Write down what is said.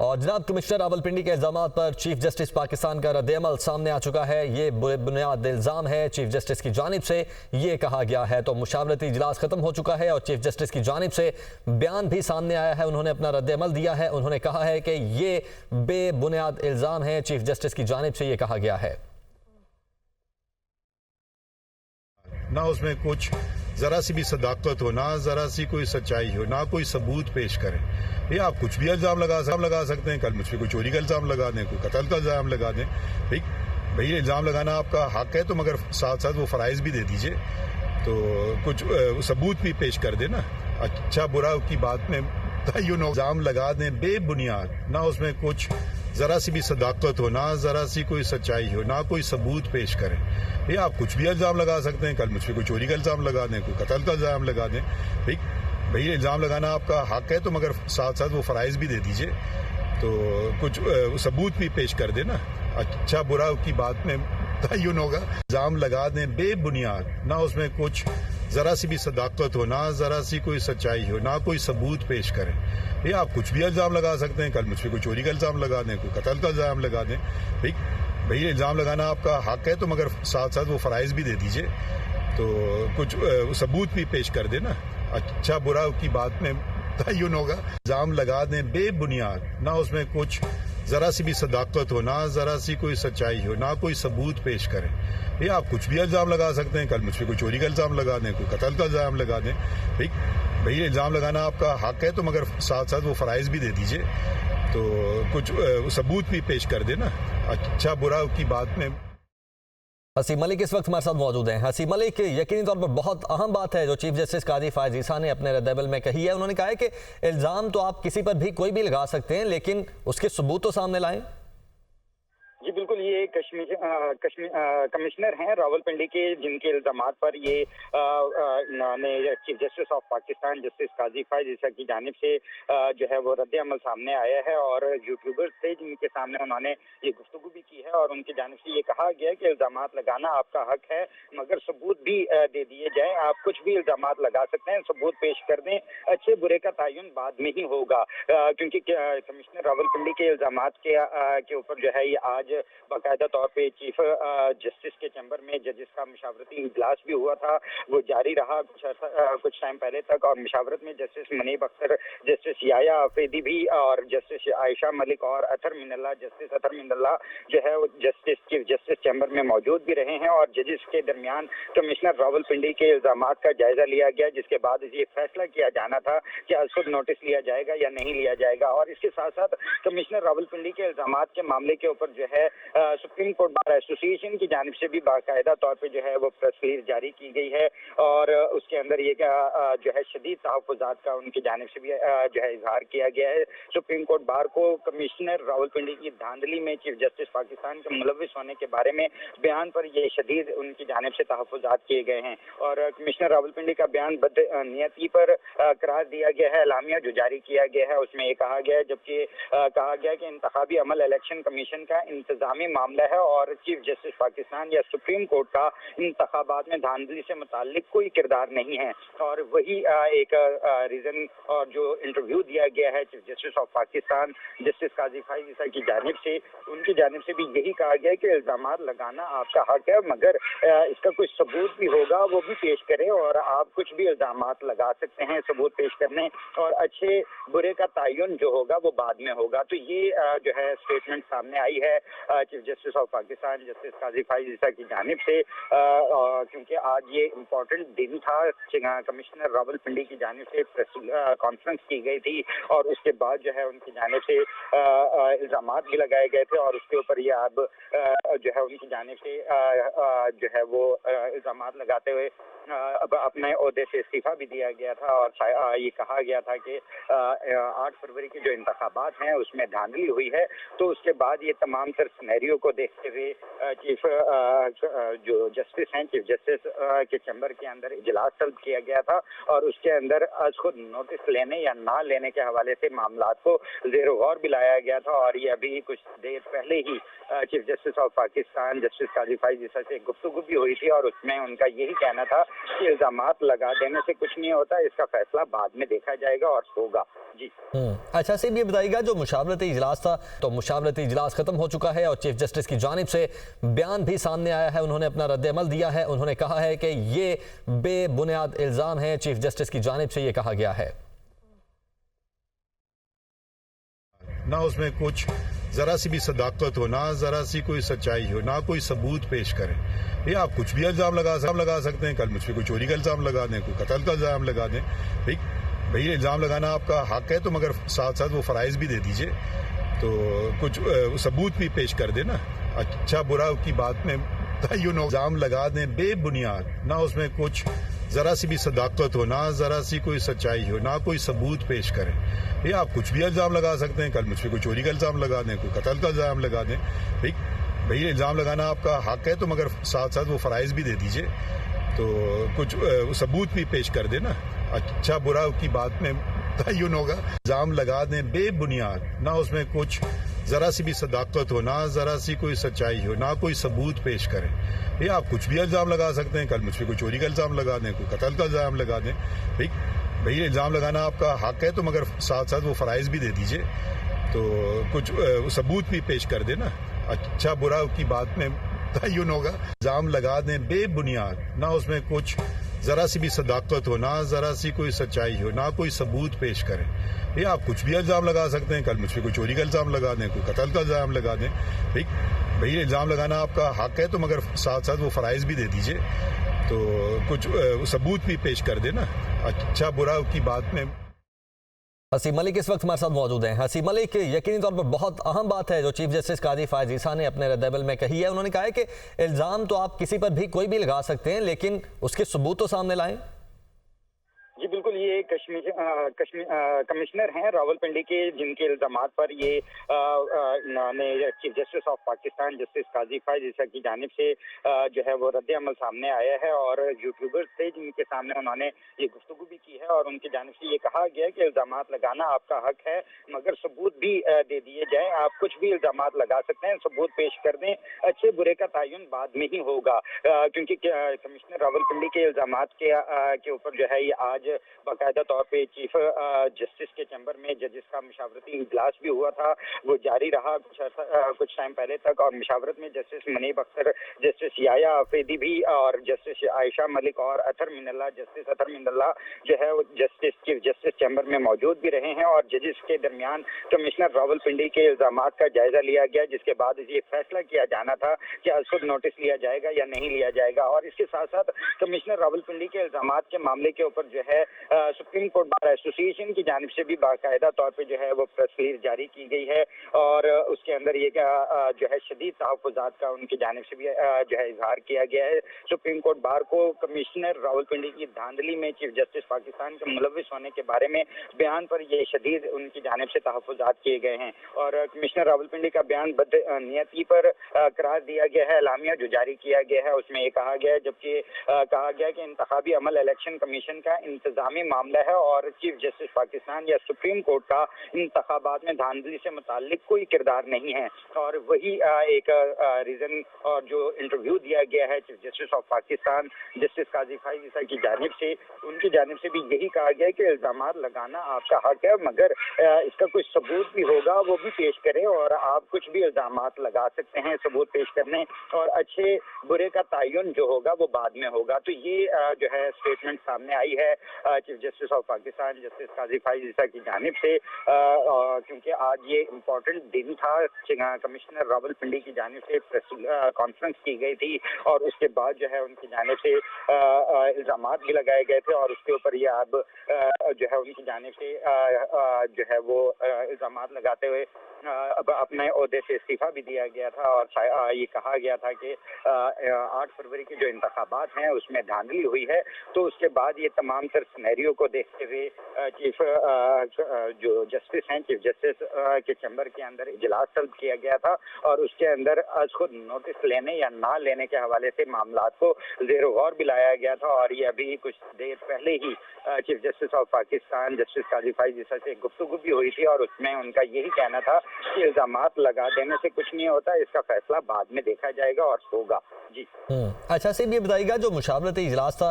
اور جناب کمشنر راولپنڈی کے الزامات پر چیف جسٹس پاکستان کا رد عمل سامنے آ چکا ہے۔ یہ بنیاد الزام ہے، چیف جسٹس کی جانب سے یہ کہا گیا ہے۔ تو مشاورتی اجلاس ختم ہو چکا ہے اور چیف جسٹس کی جانب سے بیان بھی سامنے آیا ہے، انہوں نے اپنا رد عمل دیا ہے۔ انہوں نے کہا ہے کہ یہ بے بنیاد الزام ہے، چیف جسٹس کی جانب سے یہ کہا گیا ہے۔ نہ اس میں کچھ ذرا سی بھی صداقت ہو، نہ ذرا سی کوئی سچائی ہو، نہ کوئی ثبوت پیش کریں۔ یہ آپ کچھ بھی الزام لگا سکتے ہیں، کل مجھ پہ کوئی چوری کا الزام لگا دیں، کوئی قتل کا الزام لگا دیں۔ بھئی الزام لگانا آپ کا حق ہے، تو مگر ساتھ ساتھ وہ فرائض بھی دے دیجئے، تو کچھ ثبوت بھی پیش کر دیں نا۔ اچھا برا کی بات میں تعین ہو، الزام لگا دیں بے بنیاد، نہ اس میں کچھ ذرا سی بھی صداقت ہو، نہ ذرا سی کوئی سچائی ہو، نہ کوئی ثبوت پیش کریں۔ یہ آپ کچھ بھی الزام لگا سکتے ہیں، کل مجھ پہ کوئی چوری کا الزام لگا دیں، کوئی قتل کا الزام لگا دیں۔ بھئی الزام لگانا آپ کا حق ہے، تو مگر ساتھ ساتھ وہ فرائض بھی دے دیجئے، تو کچھ ثبوت بھی پیش کر دیں نا۔ اچھا برا کی بات میں تعین ہوگا۔ الزام لگا دیں بے بنیاد، نہ اس میں کچھ ذرا سی بھی صداقت ہو، نہ ذرا سی کوئی سچائی ہو، نہ کوئی ثبوت پیش کریں۔ یہ آپ کچھ بھی الزام لگا سکتے ہیں، کل مجھ پہ کوئی چوری کا الزام لگا دیں، کوئی قتل کا الزام لگا دیں۔ بھئی الزام لگانا آپ کا حق ہے، تو مگر ساتھ ساتھ وہ فرائض بھی دے دیجئے، تو کچھ ثبوت بھی پیش کر دیں نا۔ اچھا برا کی بات میں تعین ہوگا۔ الزام لگا دیں بے بنیاد، نہ اس میں کچھ ذرا سی بھی صداقت ہو، نہ ذرا سی کوئی سچائی ہو، نہ کوئی ثبوت پیش کریں۔ یہ آپ کچھ بھی الزام لگا سکتے ہیں، کل مجھ پہ کوئی چوری کا الزام لگا دیں، کوئی قتل کا الزام لگا دیں۔ بھئی الزام لگانا آپ کا حق ہے، تو مگر ساتھ ساتھ وہ فرائض بھی دے دیجئے، تو کچھ ثبوت بھی پیش کر دیں نا۔ اچھا برا کی بات میں حسیب ملک اس وقت ہمارے ساتھ موجود ہیں۔ حسیب ملک، یقینی طور پر بہت اہم بات ہے جو چیف جسٹس قاضی فائز عیسیٰ نے اپنے رد عمل میں کہی ہے۔ انہوں نے کہا ہے کہ الزام تو آپ کسی پر بھی کوئی بھی لگا سکتے ہیں، لیکن اس کے ثبوت تو سامنے لائیں۔ جی بالکل، یہ کمشنر ہیں راولپنڈی کے، جن کے الزامات پر یہ chief justice of Pakistan justice قاضی فائز عیسیٰ کی جانب سے جو ہے وہ رد عمل سامنے آیا ہے، اور یوٹیوبر تھے جن کے سامنے انہوں نے یہ گفتگو بھی کی ہے، اور ان کی جانب سے یہ کہا گیا کہ الزامات لگانا آپ کا حق ہے، مگر ثبوت بھی دے دیے جائیں۔ آپ کچھ بھی الزامات لگا سکتے ہیں، ثبوت پیش کر دیں، اچھے برے کا تعین بعد میں ہی ہوگا، کیونکہ کمشنر راولپنڈی کے الزامات کے اوپر جو ہے یہ آج باقاعدہ طور پہ چیف جسٹس کے چیمبر میں ججز کا مشاورتی اجلاس بھی ہوا تھا، وہ جاری رہا کچھ ٹائم پہلے تک، اور مشاورت میں جسٹس منیب اختر، جسٹس یحییٰ آفریدی بھی، اور جسٹس عائشہ ملک اور جسٹس اطہر من اللہ جو ہے وہ چیف جسٹس چیمبر میں موجود بھی رہے ہیں، اور ججز کے درمیان کمشنر راولپنڈی کے الزامات کا جائزہ لیا گیا، جس کے بعد یہ فیصلہ کیا جانا تھا کہ از خود نوٹس لیا جائے گا یا نہیں لیا جائے گا۔ اور اس کے ساتھ ساتھ کمشنر راولپنڈی کے الزامات کے معاملے کے اوپر جو ہے سپریم کورٹ بار ایسوسی ایشن کی جانب سے بھی باقاعدہ طور پہ جو ہے وہ پریس ریلیز جاری کی گئی ہے، اور اس کے اندر یہ جو ہے شدید تحفظات کا ان کی جانب سے بھی جو ہے اظہار کیا گیا ہے۔ سپریم کورٹ بار کو کمشنر راولپنڈی کی دھاندلی میں چیف جسٹس پاکستان کے ملوث ہونے کے بارے میں بیان پر یہ شدید ان کی جانب سے تحفظات کیے گئے ہیں، اور کمشنر راولپنڈی کا بیان بد نیتی پر قرار دیا گیا ہے۔ اعلامیہ جو جاری کیا گیا ہے اس میں یہ کہا گیا ہے، جبکہ کہا گیا کہ انتخابی عمل الیکشن کمیشن کا انتظامی معاملہ ہے، اور چیف جسٹس پاکستان یا سپریم کورٹ کا انتخابات میں دھاندلی سے متعلق کوئی کردار نہیں ہے۔ اور وہی ایک ریزن اور جو انٹرویو دیا گیا ہے chief justice of Pakistan justice قاضی فائز عیسیٰ کی جانب سے، ان کی جانب سے بھی یہی کہا گیا کہ الزامات لگانا آپ کا حق ہے، مگر اس کا کوئی ثبوت بھی ہوگا وہ بھی پیش کریں، اور آپ کچھ بھی الزامات لگا سکتے ہیں، ثبوت پیش کرنے، اور اچھے برے کا تعین جو ہوگا وہ بعد میں ہوگا۔ تو یہ جو ہے اسٹیٹمنٹ سامنے آئی ہے chief justice of Pakistan justice قاضی فائز عیسیٰ کی جانب سے، کیونکہ آج یہ امپورٹنٹ دن تھا، کمشنر راولپنڈی کی جانب سے پریس کانفرنس کی گئی تھی، اور اس کے بعد جو ہے ان کی جانب سے الزامات بھی لگائے گئے تھے، اور اس کے اوپر یہ اب جو ہے ان کی جانب سے جو ہے وہ الزامات لگاتے ہوئے اب اپنے عہدے سے استعفیٰ بھی دیا گیا تھا، اور یہ کہا گیا تھا کہ 8 فروری کے جو انتخابات ہیں اس میں دھاندلی ہوئی ہے، تو اس کے بعد یہ تمام تر سینیریو सिनेरियो को देखते हुए चीफ जो जस्टिस हैं, चीफ जस्टिस के चैम्बर के अंदर इजलास तलब किया गया था और उसके अंदर आज खुद नोटिस लेने या ना लेने के हवाले से मामलात को ज़ेरो गौर भी लाया गया था। और ये अभी कुछ देर पहले ही chief justice of Pakistan justice Qazi Faez Isa से गुफ्तगू भी हुई थी और उसमें उनका यही कहना था कि इल्जामात लगा देने से कुछ नहीं होता, इसका फैसला बाद में देखा जाएगा और होगा। जी अच्छा सिर्फ ये बताइएगा, जो मुशावरती इजलास था तो मुशावरती इजलास खत्म हो चुका है और चीफ जस्टिस की जानिब से बयान भी सामने आया है, उन्होंने अपना रद्द-ए-अमल दिया है। उन्होंने कहा है कि ये बेबुनियाद इल्ज़ाम है, चीफ जस्टिस की जानिब से ये कहा गया है। ना उसमें कुछ ज़रा सी भी सदाकत हो, ना ज़रा सी कोई सच्चाई हो, ना कोई सबूत पेश करें। ये आप कुछ भी इल्ज़ाम लगा सकते हैं। कल मुझ पर कोई चोरी का इल्ज़ाम लगा दें, कोई कत्ल का इल्ज़ाम लगा दें। भाई इल्ज़ाम लगाना आपका हक है, तो मगर साथ साथ वो फ़राइज़ भी दे दीजिए, तो कुछ सबूत भी पेश कर देना। अच्छा बुरा की बात में इल्ज़ाम लगा दें बेबुनियाद, ना उसमें कुछ ज़रा सी भी सदाकत हो, ना ज़रा सी कोई सच्चाई हो, ना कोई सबूत पेश करें। ये आप कुछ भी इल्ज़ाम लगा सकते हैं। कल मुझ पर कोई चोरी का इल्ज़ाम लगा दें, कोई कत्ल का इल्ज़ाम लगा दें। भाई इल्ज़ाम लगाना आपका हक है, तो मगर साथ साथ वो फ़राइज़ भी दे दीजिए, तो कुछ सबूत भी पेश कर देना। अच्छा बुरा की बात में तयन होगा। इल्ज़ाम लगा दें बेबुनियाद, ना उसमें कुछ ज़रा सी भी सदाकत हो, ना ज़रा सी कोई सच्चाई हो, ना कोई सबूत पेश करें। ये आप कुछ भी इल्ज़ाम लगा सकते हैं। कल मुझ पर कोई चोरी का इल्ज़ाम लगा दें, कोई कत्ल का इल्ज़ाम लगा दें। भाई इल्ज़ाम लगाना आपका हक है, तो मगर साथ साथ वो फ़राइज़ भी दे दीजिए, तो कुछ सबूत भी पेश कर देना। अच्छा बुरा की बात में तयन होगा। इल्ज़ाम लगा दें बेबुनियाद, ना उसमें कुछ ज़रा सी भी सदाकत हो, ना ज़रा सी कोई सच्चाई हो, ना कोई सबूत पेश करें। ये आप कुछ भी इल्ज़ाम लगा सकते हैं। कल मुझ पर कोई चोरी का इल्ज़ाम लगा दें, कोई कत्ल का इल्ज़ाम लगा दें। भाई इल्ज़ाम लगाना आपका हक है, तो मगर साथ साथ वो फ़राइज़ भी दे दीजिए, तो कुछ सबूत भी पेश कर देना। अच्छा बुरा की बात में हसीम मलिक इस वक्त हमारे साथ मौजूद हैं। हसीम मलिक, यकीनी तौर पर बहुत अहम बात है जो चीफ जस्टिस काजी फाइज ईसा ने अपने रद्द-ए-अमल में कही है। उन्होंने कहा है कि इल्ज़ाम तो आप किसी पर भी कोई भी लगा सकते हैं, लेकिन उसके सबूत तो सामने लाएं। जी बिल्कुल, ये कमिश्नर हैं रावलपिंडी के, जिनके इल्जामात पर ये chief justice of Pakistan justice Qazi Faez Isa की जानिब से जो है वो रद्द अमल सामने आया है और यूट्यूबर्स थे जिनके सामने उन्होंने ये गुफ्तगू भी की है और उनकी जानिब से ये कहा गया कि इल्जामात लगाना आपका हक है, मगर सबूत भी दे दिए जाए। आप कुछ भी इल्जामात लगा सकते हैं, सबूत पेश कर दें, अच्छे बुरे का तयन बाद में ही होगा। क्योंकि कमिश्नर रावलपिंडी के इल्जामात के ऊपर जो है ये आज बाकायदा तौर पे चीफ जस्टिस के चैम्बर में जजेस का मुशावरती इजलास भी हुआ था, वो जारी रहा कुछ टाइम पहले तक। और मुशावरत में जस्टिस मुनीब अख्तर, जस्टिस याया आफरीदी भी और जस्टिस आयशा मलिक और जस्टिस अतर मिनल्ला जो है वो चीफ जस्टिस चैम्बर में मौजूद भी रहे हैं और जजेस के दरमियान कमिश्नर रावलपिंडी के इल्जामात का जायजा लिया गया, जिसके बाद ये फैसला किया जाना था कि आज खुद नोटिस लिया जाएगा या नहीं लिया जाएगा। और इसके साथ साथ कमिश्नर रावलपिंडी के इल्जामात के मामले के ऊपर जो है सुप्रीम कोर्ट बार एसोसिएशन की जानिब से भी बाकायदा तौर पे जो है वो प्रेस रिलीज जारी की गई है और उसके अंदर ये जो है शदीद तहफ़्फ़ुज़ात का उनकी जानिब से भी जो है इजहार किया गया है। सुप्रीम कोर्ट बार को कमिश्नर रावलपिंडी की धांधली में चीफ जस्टिस पाकिस्तान के मुलव्विस होने के बारे में बयान पर ये शदीद उनकी जानिब से तहफ़्फ़ुज़ात किए गए हैं और कमिश्नर रावलपिंडी का बयान बदनीयती पर करार दिया गया है। एलामिया जो जारी किया गया है उसमें ये कहा गया है, जबकि कहा गया है कि इंतखाबी अमल इलेक्शन कमीशन का इंतजामी मामला है और चीफ जस्टिस पाकिस्तान या सुप्रीम कोर्ट का इंतखाबात में धांधली से मुताल्लिक कोई किरदार नहीं है। और वही एक रीजन और जो इंटरव्यू दिया गया है chief justice of Pakistan justice Qazi Faez Isa की जानिब से, उनकी जानिब से भी यही कहा गया है कि इल्जामात लगाना आपका हक है, मगर इसका कोई सबूत भी होगा वो भी पेश करें और आप कुछ भी इल्जामात लगा सकते हैं, सबूत पेश करने और अच्छे बुरे का तयन जो होगा वो बाद में होगा। तो ये जो है स्टेटमेंट सामने आई है chief justice of Pakistan justice Qazi Faez Isa की जानिब से, क्योंकि आज ये इम्पोर्टेंट दिन था। कमिश्नर रावलपिंडी की जानिब से प्रेस कॉन्फ्रेंस की गई थी और उसके बाद जो है उनकी जानिब से इल्जामात भी लगाए गए थे और उसके ऊपर ये अब जो है उनकी जानिब से जो है वो इल्जामात लगाते हुए अब अपने ओहदे से इस्तीफा भी दिया गया था और ये कहा गया था कि 8 फरवरी के जो इंतखाबात हैं उसमें धांधली हुई है, तो उसके बाद ये तमाम तर सिनेरियो वीडियो को देखते हुए चीफ जो जस्टिस हैं, चीफ जस्टिस के चैम्बर के अंदर इजलास तलब किया गया था और उसके अंदर आज खुद नोटिस लेने या ना लेने के हवाले से मामला को ज़ेर गौर भी लाया गया था। और ये अभी कुछ देर पहले ही chief justice of Pakistan justice Qazi Faez Isa से गुफ्तगू भी हुई थी और उसमें उनका यही कहना था कि इल्जामात लगा देने से कुछ नहीं होता, इसका फैसला बाद में देखा जाएगा और होगा। जी अच्छा सिर्फ ये बताइएगा, जो मुशावरती इजलास था